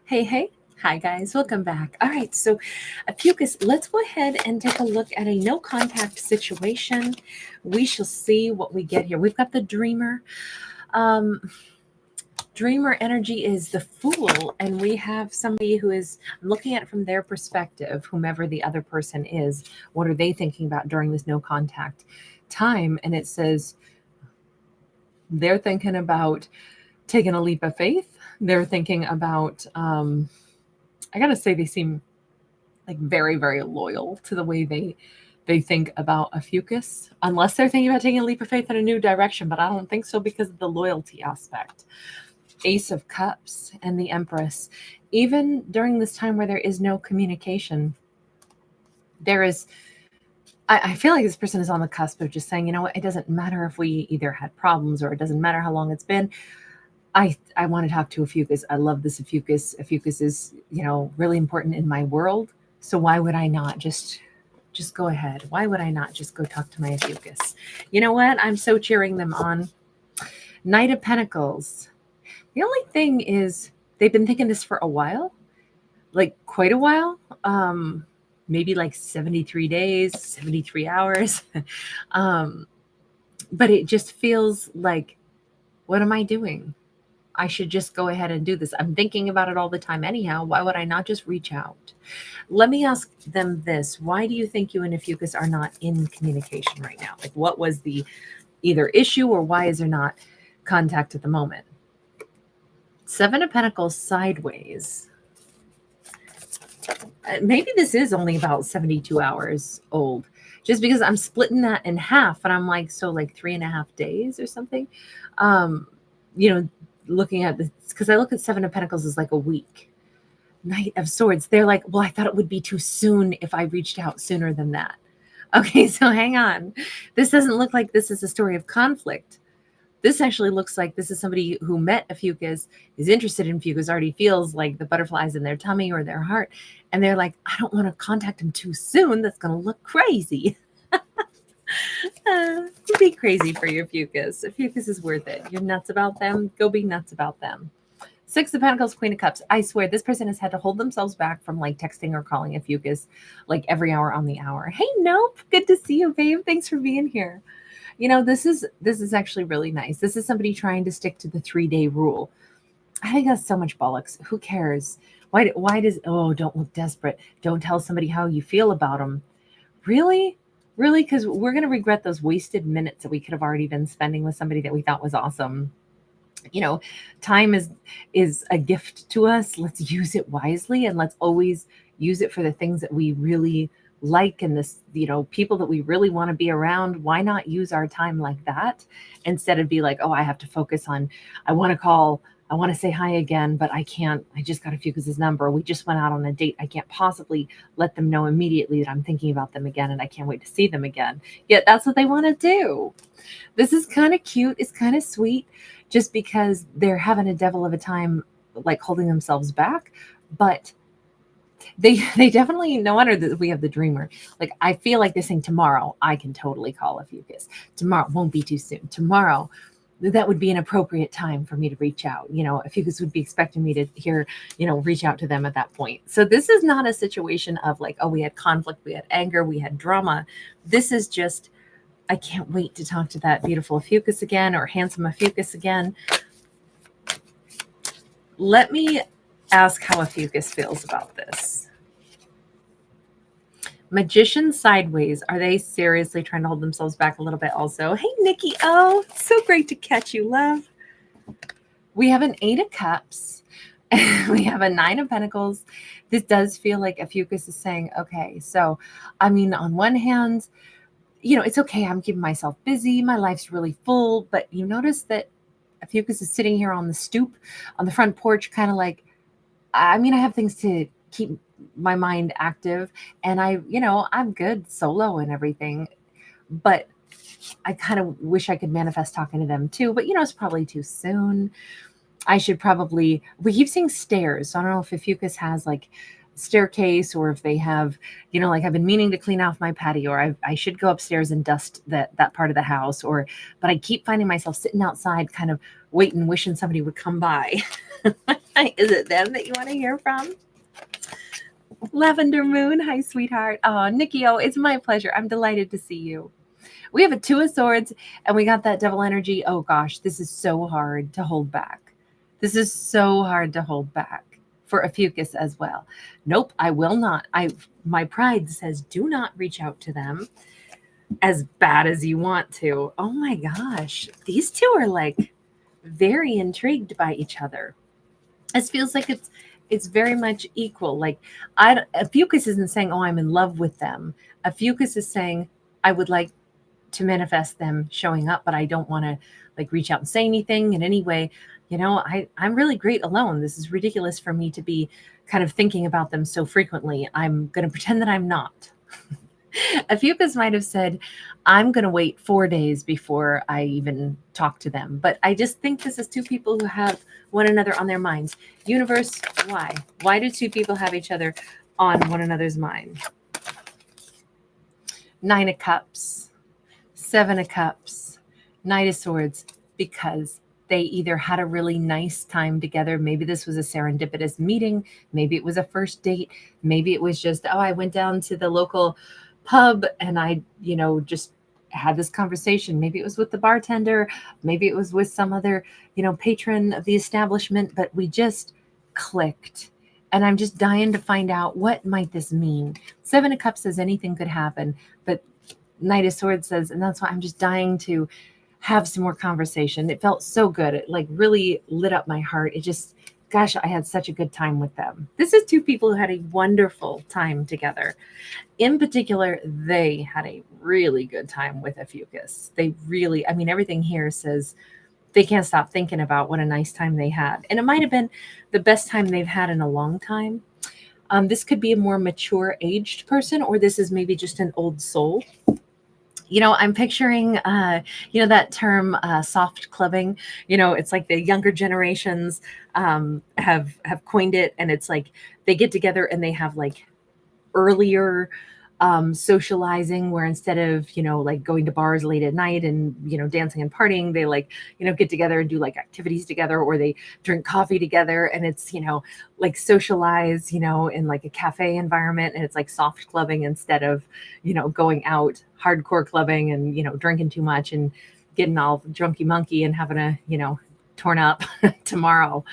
Hey, hey. Hi, guys. Welcome back. All right. So, Ophiuchus, let's go ahead and take a look at a no contact situation. We shall see what we get here. We've got the dreamer. Um, Dreamer energy is the fool, and we have somebody who is looking at it from their perspective, whomever the other person is. What are they thinking about during this no contact time? And it says they're thinking about taking a leap of faith. They're thinking about, I gotta say, they seem like very, very loyal to the way they think about Ophiuchus, unless they're thinking about taking a leap of faith in a new direction. But I don't think so because of the loyalty aspect. Ace of Cups and the Empress. Even during this time where there is no communication, there is. I feel like this person is on the cusp of just saying, you know what, it doesn't matter if we either had problems or it doesn't matter how long it's been. I want to talk to Ophiuchus. I love this Ophiuchus. Ophiuchus is, really important in my world. So why would I not just go ahead? Why would I not just go talk to my Ophiuchus? You know what? I'm so cheering them on. Knight of Pentacles. The only thing is they've been thinking this for a while, like quite a while. Maybe like 73 days, 73 hours. um, but it just feels like, what am I doing? I should just go ahead and do this. I'm thinking about it all the time anyhow. Why would I not just reach out? Let me ask them this. Why do you think you and Ophiuchus are not in communication right now? Like, what was the either issue or why is there not contact at the moment? Seven of Pentacles sideways. Maybe this is only about 72 hours old, just because I'm splitting that in half and I'm like, so like 3.5 days or something. You know, looking at this, because I look at Seven of Pentacles as like a week. Knight of Swords, they're like, well, I thought it would be too soon if I reached out sooner than that. Okay, so hang on. This doesn't look like this is a story of conflict. This actually looks like this is somebody who met Ophiuchus, is interested in Ophiuchus, already feels like the butterflies in their tummy or their heart. And they're like, I don't want to contact him too soon. That's going to look crazy. Be crazy for your Ophiuchus. Ophiuchus is worth it. You're nuts about them. Go be nuts about them. Six of Pentacles, Queen of Cups. I swear this person has had to hold themselves back from like texting or calling Ophiuchus like every hour on the hour. Hey, Nope. Good to see you, babe. Thanks for being here. This is actually really nice. This is somebody trying to stick to the 3-day rule. I think that's so much bollocks. Who cares? Why does, oh, don't look desperate. Don't tell somebody how you feel about them. Really? Really? Because we're going to regret those wasted minutes that we could have already been spending with somebody that we thought was awesome. Time is a gift to us. Let's use it wisely, and let's always use it for the things that we really like, and this, people that we really want to be around. Why not use our time like that instead of be like, oh, I have to focus on, I want to call, I want to say hi again, but I can't. I just got Ophiuchus's number. We just went out on a date. I can't possibly let them know immediately that I'm thinking about them again and I can't wait to see them again. Yet that's what they want to do. This is kind of cute. It's kind of sweet, just because they're having a devil of a time, like holding themselves back. But they definitely, no wonder that we have the dreamer. Like, I feel like they're saying tomorrow I can totally call Ophiuchus. Tomorrow won't be too soon. Tomorrow, that would be an appropriate time for me to reach out. Ophiuchus would be expecting me to reach out to them at that point. So this is not a situation of like, oh, we had conflict, we had anger, we had drama. This is just, I can't wait to talk to that beautiful Ophiuchus again, or handsome Ophiuchus again. Let me ask how Ophiuchus feels about this. Magician sideways. Are they seriously trying to hold themselves back a little bit also? Hey, Nikki. Oh, so great to catch you, love. We have an 8 of Cups. We have a 9 of Pentacles. This does feel like Ophiuchus is saying, okay, so, on one hand, it's okay. I'm keeping myself busy. My life's really full. But you notice that Ophiuchus is sitting here on the stoop, on the front porch, kind of like, I have things to keep my mind active, and I'm good solo and everything, but I kind of wish I could manifest talking to them too, but it's probably too soon. We keep seeing stairs, so I don't know if Ophiuchus has like staircase, or if they have, like I've been meaning to clean off my patio, or I should go upstairs and dust that part of the house, but I keep finding myself sitting outside kind of waiting, wishing somebody would come by. Is it them that you want to hear from? Lavender Moon, hi sweetheart. Oh, Nikki, it's my pleasure. I'm delighted to see you. We have a Two of Swords and we got that Devil energy. Oh gosh, this is so hard to hold back. This is so hard to hold back for Ophiuchus as well. Nope, I will not. My pride says do not reach out to them as bad as you want to. Oh my gosh, these two are like very intrigued by each other. This feels like it's very much equal. Like Ophiuchus isn't saying, "Oh, I'm in love with them." Ophiuchus is saying, "I would like to manifest them showing up, but I don't want to like reach out and say anything in any way. I'm really great alone. This is ridiculous for me to be kind of thinking about them so frequently. I'm going to pretend that I'm not." Ophiuchus might have said, I'm going to wait 4 days before I even talk to them. But I just think this is two people who have one another on their minds. Universe, why? Why do two people have each other on one another's mind? 9 of Cups, 7 of Cups, Knight of Swords, because they either had a really nice time together. Maybe this was a serendipitous meeting. Maybe it was a first date. Maybe it was just, I went down to the local pub and I, just had this conversation. Maybe it was with the bartender. Maybe it was with some other, patron of the establishment, but we just clicked. And I'm just dying to find out, what might this mean? 7 of Cups says anything could happen, but Knight of Swords says, and that's why I'm just dying to have some more conversation. It felt so good. It like really lit up my heart. It just, gosh, I had such a good time with them. This is two people who had a wonderful time together. In particular, they had a really good time with Ophiuchus. They really, everything here says they can't stop thinking about what a nice time they had. And it might have been the best time they've had in a long time. This could be a more mature aged person, or this is maybe just an old soul. I'm picturing, that term, soft clubbing. It's like the younger generations have coined it, and it's like they get together and they have like earlier socializing, where instead of like going to bars late at night and dancing and partying, they like get together and do like activities together, or they drink coffee together, and it's like socialize in like a cafe environment, and it's like soft clubbing instead of going out hardcore clubbing and drinking too much and getting all drunky monkey and having a torn up tomorrow.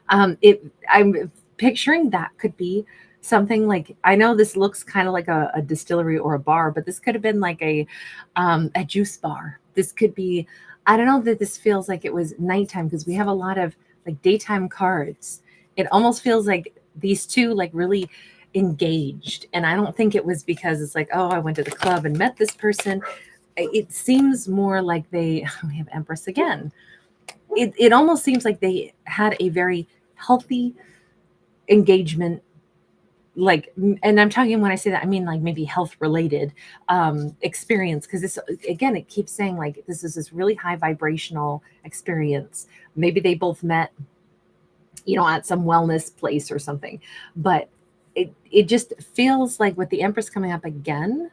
I'm picturing that could be something like, I know this looks kind of like a distillery or a bar, but this could have been like a juice bar. This could be, I don't know that this feels like it was nighttime, because we have a lot of like daytime cards. It almost feels like these two like really engaged. And I don't think it was because it's like, I went to the club and met this person. It seems more like we have Empress again. It almost seems like they had a very healthy engagement, like, and I'm talking, when I say that, I mean like maybe health related experience, because this, again, it keeps saying like this is this really high vibrational experience. Maybe they both met at some wellness place or something, but it just feels like with the Empress coming up again,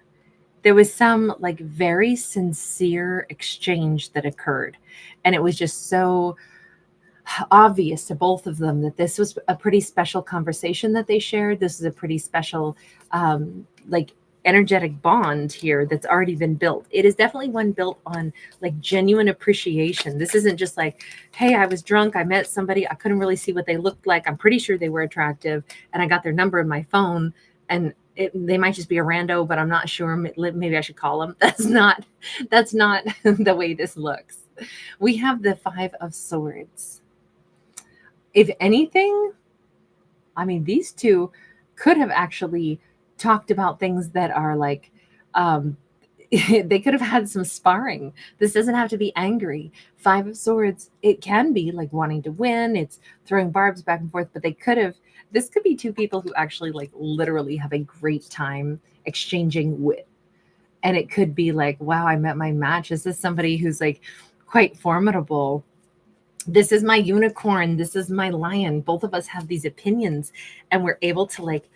there was some like very sincere exchange that occurred, and it was just so obvious to both of them that this was a pretty special conversation that they shared. This is a pretty special like energetic bond here that's already been built. It is definitely one built on like genuine appreciation. This isn't just like, hey, I was drunk, I met somebody, I couldn't really see what they looked like, I'm pretty sure they were attractive, and I got their number in my phone, and they might just be a rando, but I'm not sure, maybe I should call them. That's not the way this looks. We have the 5 of Swords. If anything, these two could have actually talked about things that are like, they could have had some sparring. This doesn't have to be angry. 5 of Swords, it can be like wanting to win. It's throwing barbs back and forth, but this could be two people who actually like literally have a great time exchanging wit. And it could be like, wow, I met my match. Is this somebody who's like quite formidable? This is my unicorn. This is my lion. Both of us have these opinions, and we're able to like,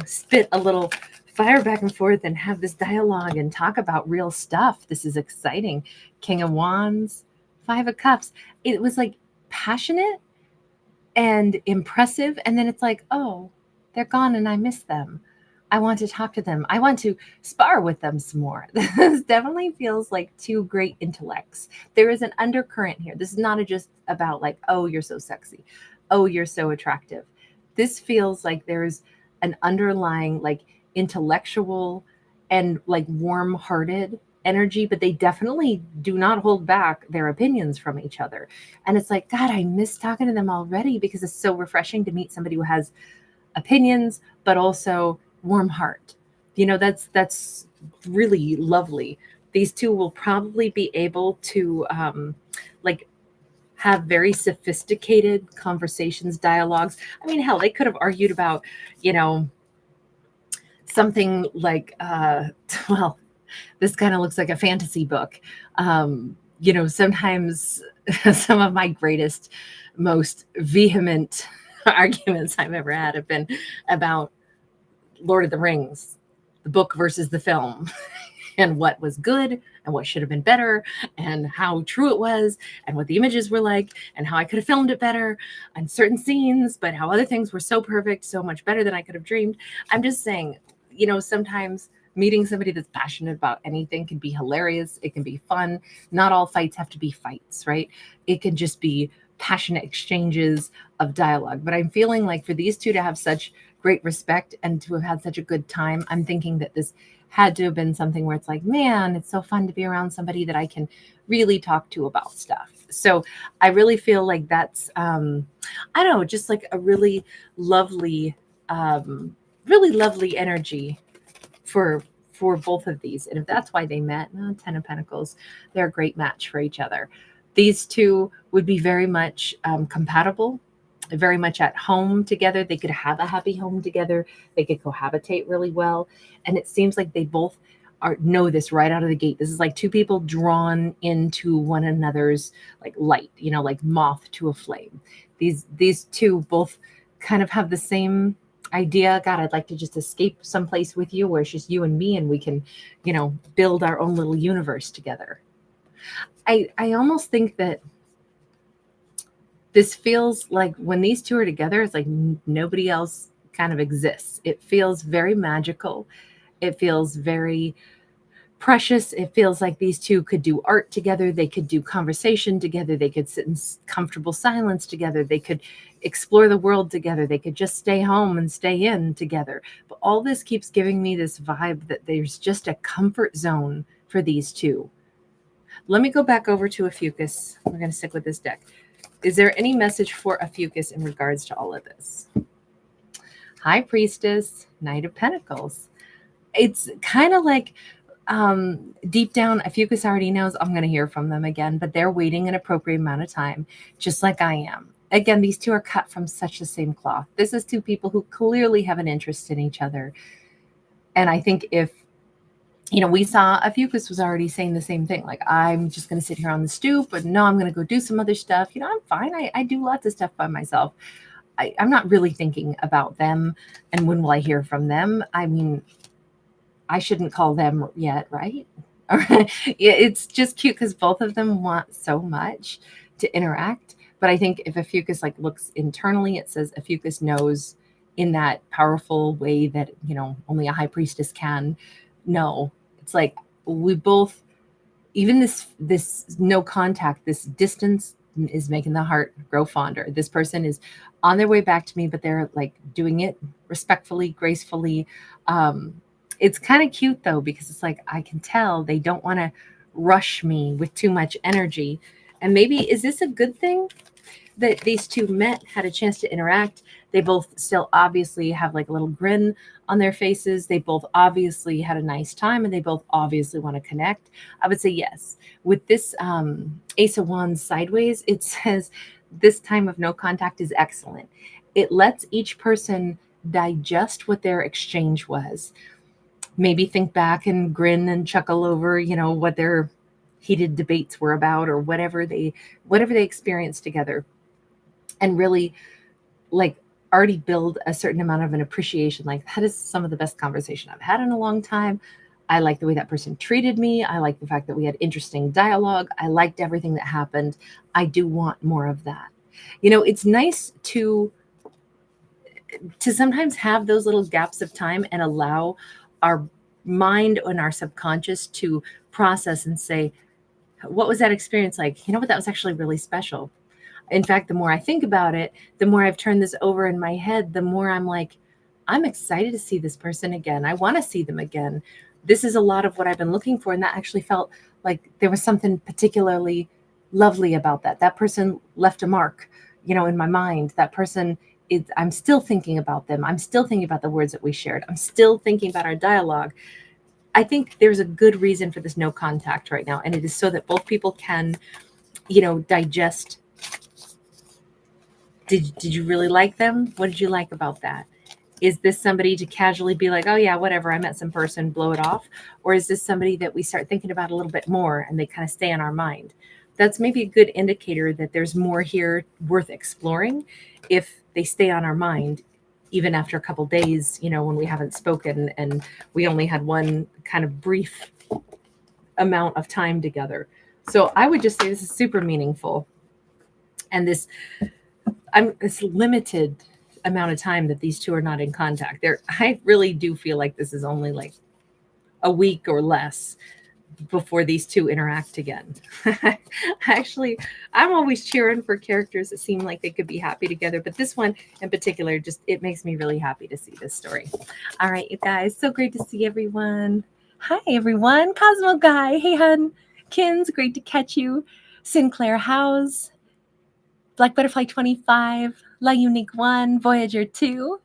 spit a little fire back and forth and have this dialogue and talk about real stuff. This is exciting. King of Wands, Five of Cups. It was like passionate and impressive. And then it's like, oh, they're gone and I miss them. I want to talk to them. I want to spar with them some more. This definitely feels like two great intellects. There is an undercurrent here. This is not just about like, oh, you're so sexy. Oh, you're so attractive. This feels like there's an underlying like intellectual and like warm-hearted energy, but they definitely do not hold back their opinions from each other. And it's like, God, I miss talking to them already because it's so refreshing to meet somebody who has opinions, but also warm heart. That's really lovely. These two will probably be able to like have very sophisticated conversations, dialogues. I mean, hell, they could have argued about, something like, well, this kind of looks like a fantasy book. Sometimes some of my greatest, most vehement arguments I've ever had have been about Lord of the Rings, the book versus the film, and what was good and what should have been better, and how true it was, and what the images were like, and how I could have filmed it better, and certain scenes, but how other things were so perfect, so much better than I could have dreamed. I'm just saying, sometimes meeting somebody that's passionate about anything can be hilarious. It can be fun. Not all fights have to be fights, right? It can just be passionate exchanges of dialogue. But I'm feeling like for these two to have such great respect and to have had such a good time, I'm thinking that this had to have been something where it's like, man, it's so fun to be around somebody that I can really talk to about stuff. So I really feel like that's, I don't know, just like a really lovely energy for both of these. And if that's why they met, Ten of Pentacles, they're a great match for each other. These two would be very much compatible, very much at home together. They could have a happy home together. They could cohabitate really well. And it seems like they both know this right out of the gate. This is like two people drawn into one another's like light, like moth to a flame. These two both kind of have the same idea. God, I'd like to just escape someplace with you where it's just you and me and we can, build our own little universe together. I almost think that this feels like when these two are together, it's like nobody else kind of exists. It feels very magical. It feels very precious. It feels like these two could do art together. They could do conversation together. They could sit in comfortable silence together. They could explore the world together. They could just stay home and stay in together. But all this keeps giving me this vibe that there's just a comfort zone for these two. Let me go back over to Ophiuchus. We're going to stick with this deck. Is there any message for Ophiuchus in regards to all of this? High Priestess, Knight of Pentacles. It's kind of like deep down, Ophiuchus already knows I'm going to hear from them again, but they're waiting an appropriate amount of time, just like I am. Again, these two are cut from such the same cloth. This is two people who clearly have an interest in each other. And I think if, we saw Ophiuchus was already saying the same thing. Like, I'm just going to sit here on the stoop, but no, I'm going to go do some other stuff. I'm fine. I do lots of stuff by myself. I'm not really thinking about them. And when will I hear from them? I mean, I shouldn't call them yet, right? It's just cute because both of them want so much to interact. But I think if Ophiuchus looks internally, it says Ophiuchus knows in that powerful way that, only a high priestess can know. It's like we both, even this no contact, this distance is making the heart grow fonder. This person is on their way back to me, but they're doing it respectfully, gracefully. It's kind of cute though, because it's like, I can tell they don't want to rush me with too much energy. And maybe, is this a good thing that these two met, had a chance to interact? They both still obviously have a little grin on their faces. They both obviously had a nice time and they both obviously want to connect. I would say yes. With this Ace of Wands sideways, it says this time of no contact is excellent. It lets each person digest what their exchange was. Maybe think back and grin and chuckle over, what their heated debates were about, or whatever they experienced together. And really already build a certain amount of an appreciation. Like, that is some of the best conversation I've had in a long time. I like the way that person treated me. I like the fact that we had interesting dialogue. I liked everything that happened. I do want more of that. You know, it's nice to sometimes have those little gaps of time and allow our mind and our subconscious to process and say, what was that experience like? You know what? That was actually really special. In fact, the more I think about it, the more I've turned this over in my head, the more I'm like, I'm excited to see this person again. I want to see them again. This is a lot of what I've been looking for. And that actually felt like there was something particularly lovely about that. That person left a mark, you know, in my mind. That person is, I'm still thinking about them. I'm still thinking about the words that we shared. I'm still thinking about our dialogue. I think there's a good reason for this no contact right now. And it is so that both people can, you know, digest. Did you really like them? What did you like about that? Is this somebody to casually be like, oh yeah, whatever, I met some person, blow it off? Or is this somebody that we start thinking about a little bit more and they kind of stay on our mind? That's maybe a good indicator that there's more here worth exploring if they stay on our mind, even after a couple days, you know, when we haven't spoken and we only had one kind of brief amount of time together. So I would just say this is super meaningful. And this limited amount of time that these two are not in contact. I really do feel like this is only like a week or less before these two interact again. Actually, I'm always cheering for characters that seem like they could be happy together, but this one in particular, just it makes me really happy to see this story. All right, you guys, so great to see everyone. Hi, everyone. Cosmo Guy. Hey, hun. Kins, great to catch you. Sinclair House. Black Butterfly 25, La Unique 1, Voyager 2,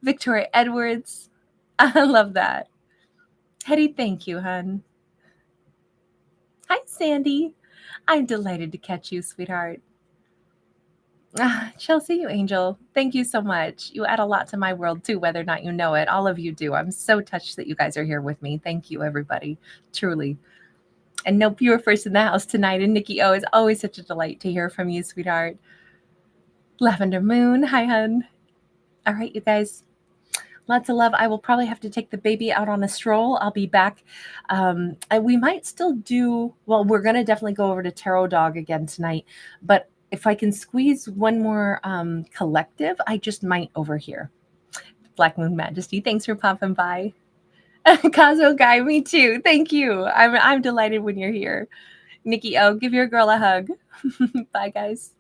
Victoria Edwards. I love that. Hetty, thank you, hun. Hi, Sandy. I'm delighted to catch you, sweetheart. Chelsea, you angel. Thank you so much. You add a lot to my world, too, whether or not you know it. All of you do. I'm so touched that you guys are here with me. Thank you, everybody. Truly. And nope, you were first in the house tonight. And Nikki O, is always such a delight to hear from you, sweetheart. Lavender Moon. Hi, hun. All right, you guys. Lots of love. I will probably have to take the baby out on a stroll. I'll be back. And we might still do, well, we're going to definitely go over to Tarot Dog again tonight. But if I can squeeze one more collective, I just might over here. Black Moon Majesty, thanks for popping by. Kazo Guy, me too. Thank you. I'm delighted when you're here. Nikki O, give your girl a hug. Bye, guys.